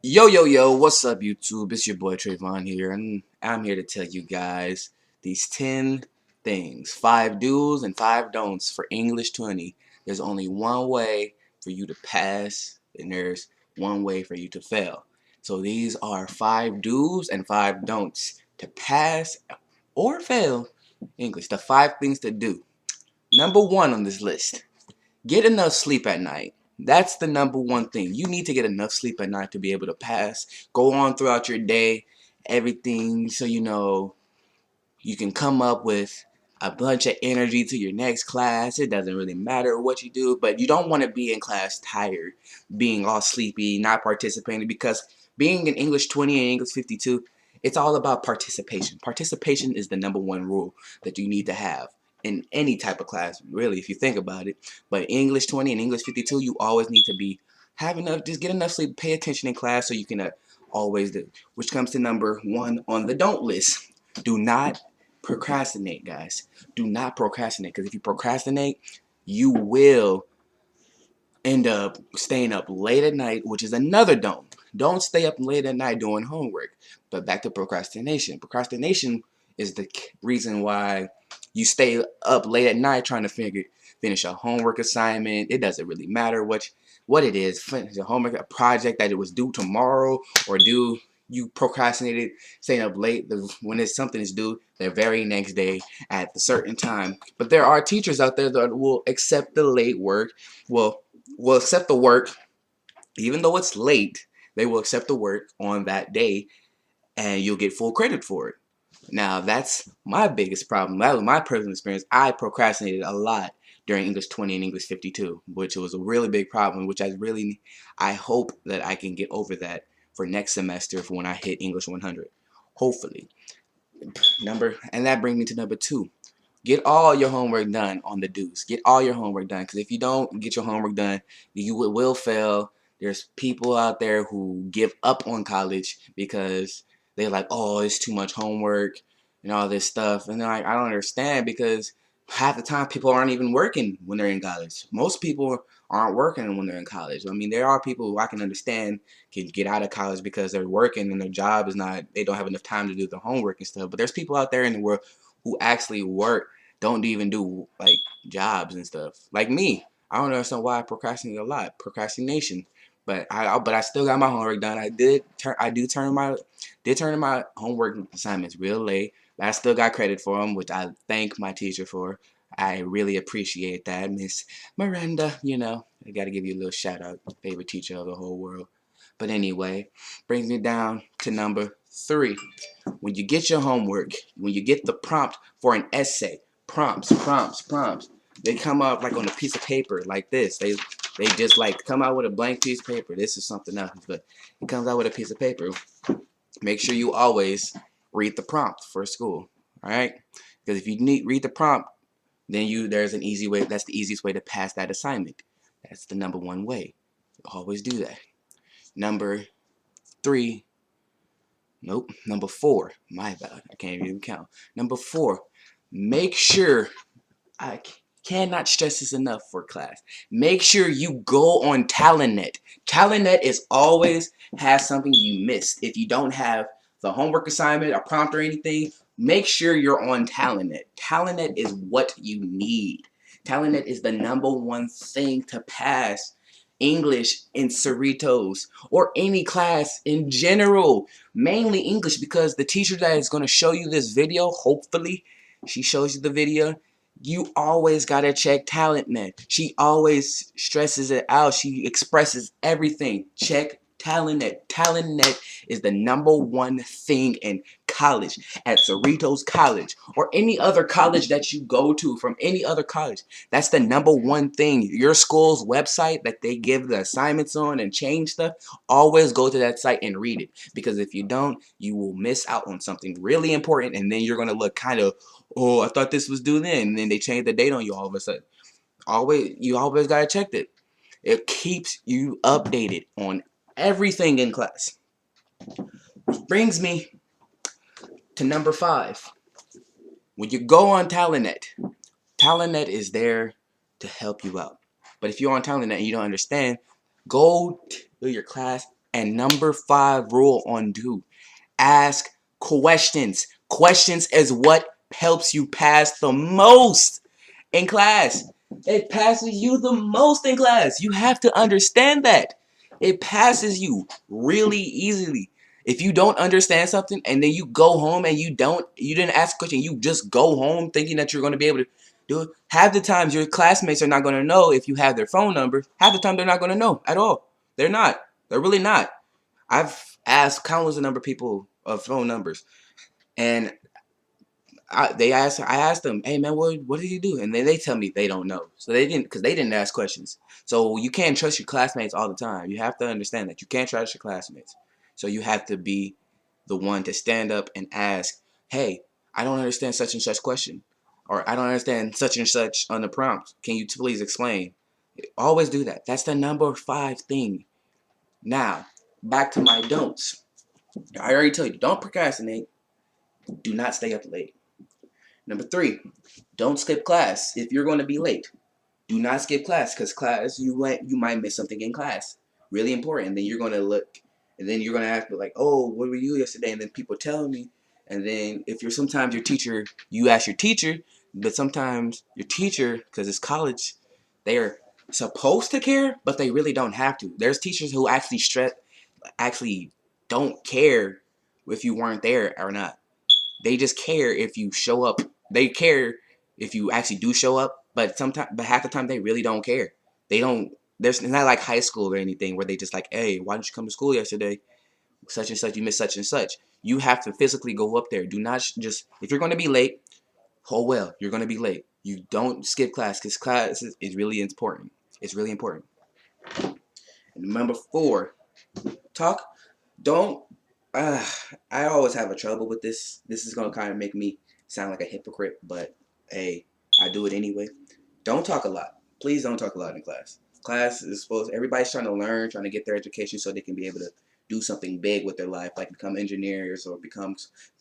Yo, yo, yo, what's up, YouTube? It's your boy Trayvon here, and I'm here to tell you guys these 10 things 5 do's and 5 don'ts for English 20. There's only one way for you to pass, and there's one way for you to fail. So, these are 5 do's and 5 don'ts to pass or fail English. The 5 things to do. Number 1 on this list, get enough sleep at night. That's the number one thing. You need to get enough sleep at night to be able to pass. Go on throughout your day, everything, so you can come up with a bunch of energy to your next class. It doesn't really matter what you do, but you don't want to be in class tired, being all sleepy, not participating, because being in English 20 and English 52, it's all about participation. Participation is the number one rule that you need to have in any type of class, really, if you think about it. But English 20 and English 52, you always need to have enough, just get enough sleep, pay attention in class so you can always do. Which comes to number 1 on the don't list. Do not procrastinate, guys. Do not procrastinate, because if you procrastinate, you will end up staying up late at night, which is another don't. Don't stay up late at night doing homework. But back to procrastination. Procrastination is the reason why you stay up late at night trying to finish a homework assignment. It doesn't really matter what it is. Finish a homework, a project that it was due tomorrow, or due you procrastinated staying up late when it's something is due the very next day at the certain time. But there are teachers out there that will accept the late work, will accept the work even though it's late. They will accept the work on that day, and you'll get full credit for it. Now, that's my biggest problem. That was my personal experience. I procrastinated a lot during English 20 and English 52, which was a really big problem, which I hope that I can get over that for next semester for when I hit English 100. Hopefully. And that brings me to number 2. Get all your homework done on the do's. Get all your homework done, because if you don't get your homework done, you will fail. There's people out there who give up on college because they're like, oh, it's too much homework and all this stuff. And I don't understand, because half the time people aren't even working when they're in college. Most people aren't working when they're in college. I mean, there are people who I can understand can get out of college because they're working and their job is not, they don't have enough time to do the homework and stuff. But there's people out there in the world who actually work, don't even do like jobs and stuff. Like me, I don't understand why I procrastinate a lot. Procrastination, but I still got my homework done. I did turn in my homework assignments real late, but I still got credit for them, which I thank my teacher for. I really appreciate that, Miss Miranda. I got to give you a little shout out, favorite teacher of the whole world. But anyway, brings me down to number 3. When you get your homework, when you get the prompt for an essay, prompts. They come out like on a piece of paper like this. They just like come out with a blank piece of paper. This is something else, but it comes out with a piece of paper. Make sure you always read the prompt for school. All right, because if you read the prompt, then there's an easy way. That's the easiest way to pass that assignment. That's the number 1 way. Always do that. Number 3. Nope. Number 4. My bad. I can't even count. Number 4. Make sure, I cannot stress this enough for class. Make sure you go on TalentNet. TalentNet is always has something you missed. If you don't have the homework assignment, a prompt, or anything, make sure you're on TalentNet. TalentNet is what you need. TalentNet is the number 1 thing to pass English in Cerritos or any class in general. Mainly English, because the teacher that is going to show you this video, hopefully, she shows you the video. You always gotta check TalentNet. She always stresses it out. She expresses everything. Check TalentNet. TalentNet is the number 1 thing in college, at Cerritos College or any other college that you go to from any other college. That's the number 1 thing. Your school's website that they give the assignments on and change stuff, always go to that site and read it, because if you don't, you will miss out on something really important, and then you're gonna look kind of, oh, I thought this was due then, and then they change the date on you all of a sudden. You always gotta check it. It keeps you updated on everything in class. Which brings me to number 5. When you go on TalentNet, TalentNet is there to help you out. But if you're on TalentNet and you don't understand, go to your class And number 5 rule on do: ask questions. Questions is what helps you pass the most in class. It passes you the most in class. You have to understand that. It passes you really easily. If you don't understand something and then you go home and you didn't ask a question, you just go home thinking that you're going to be able to do it. Half the times your classmates are not going to know if you have their phone number. Half the time they're not going to know at all. They're not. They're really not. I've asked countless number of people of phone numbers, and I asked them, hey man, what did you do? And then they tell me they don't know. So because they didn't ask questions. So you can't trust your classmates all the time. You have to understand that you can't trust your classmates. So you have to be the one to stand up and ask, hey, I don't understand such and such question, or I don't understand such and such on the prompt. Can you please explain? Always do that. That's the number 5 thing. Now, back to my don'ts. I already told you, don't procrastinate. Do not stay up late. Number 3, don't skip class if you're going to be late. Do not skip class, because class you might miss something in class. Really important. And then you're going to look, and then you're going to ask like, oh, what were you yesterday? And then people tell me. And then if you're sometimes your teacher, you ask your teacher, but sometimes your teacher, because it's college, they are supposed to care, but they really don't have to. There's teachers who actually don't care if you weren't there or not. They just care if you show up. They care if you actually do show up, but half the time they really don't care. They don't. It's not like high school or anything where they just like, hey, why didn't you come to school yesterday? Such and such, you missed such and such. You have to physically go up there. Do not just, if you're going to be late, oh well, you're going to be late. You don't skip class, because class is really important. It's really important. And number 4, talk. Don't. I always have a trouble with this. This is gonna kind of make me sound like a hypocrite, but hey, I do it anyway. Don't talk a lot. Please don't talk a lot in class. Class is everybody's trying to learn, trying to get their education so they can be able to do something big with their life, like become engineers or become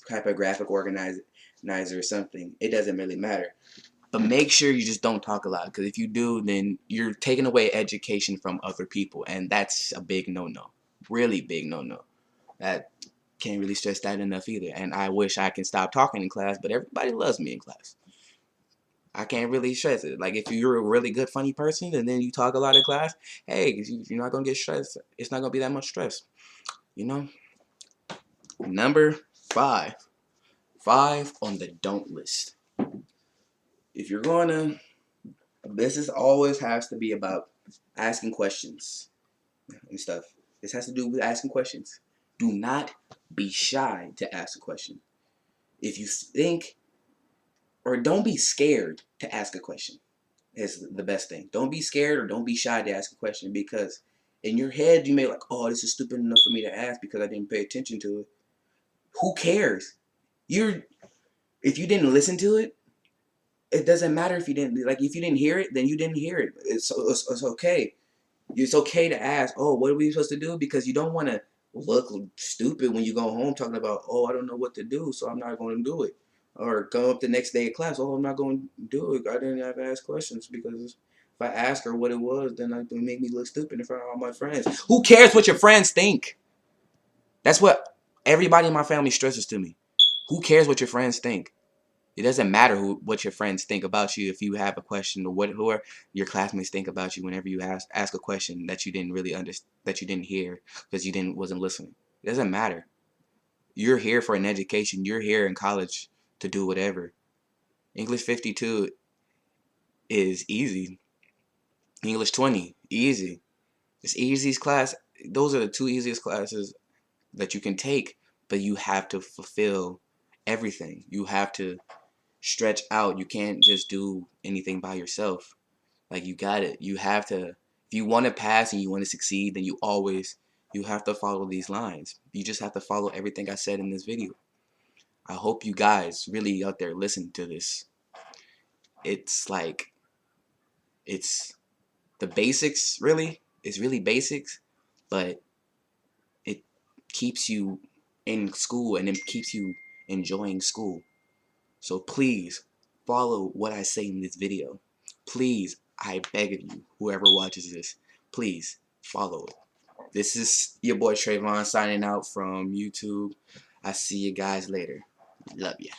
typographic organizer or something. It doesn't really matter. But make sure you just don't talk a lot, because if you do, then you're taking away education from other people, and that's a big no-no. Really big no-no. That can't really stress that enough either. And I wish I can stop talking in class, but everybody loves me in class. I can't really stress it. Like, if you're a really good, funny person and then you talk a lot in class, hey, you're not going to get stressed. It's not going to be that much stress. You know? Number 5. 5 on the don't list. If you're going to, always has to be about asking questions and stuff. This has to do with asking questions. Do not be shy to ask a question. If you think, or don't be scared to ask a question, is the best thing. Don't be scared or don't be shy to ask a question, because in your head you may like, oh, this is stupid enough for me to ask because I didn't pay attention to it. Who cares? If you didn't listen to it, it doesn't matter. If you didn't hear it, then you didn't hear it. It's okay. It's okay to ask, oh, what are we supposed to do? Because you don't want to look stupid when you go home talking about, oh, I don't know what to do, so I'm not going to do it. Or come up the next day of class, oh, I'm not going to do it. I didn't have to ask questions, because if I ask her what it was, then it would make me look stupid in front of all my friends. Who cares what your friends think? That's what everybody in my family stresses to me. Who cares what your friends think? It doesn't matter what your friends think about you if you have a question, or who are your classmates think about you whenever you ask a question that you didn't really understand, that you didn't hear because you wasn't listening. It doesn't matter. You're here for an education. You're here in college to do whatever. English 52 is easy. English 20, easy. It's easiest class. Those are the 2 easiest classes that you can take, but you have to fulfill everything. You have to stretch out. You can't just do anything by yourself. Like, you got it. You have to, if you want to pass and you want to succeed, then you have to follow these lines. You just have to follow everything I said in this video. I hope you guys really out there listen to this. It's like, it's the basics, really. It's really basics, but it keeps you in school and it keeps you enjoying school. So please follow what I say in this video. Please, I beg of you, whoever watches this, please follow it. This is your boy Trayvon signing out from YouTube. I see you guys later. Love ya.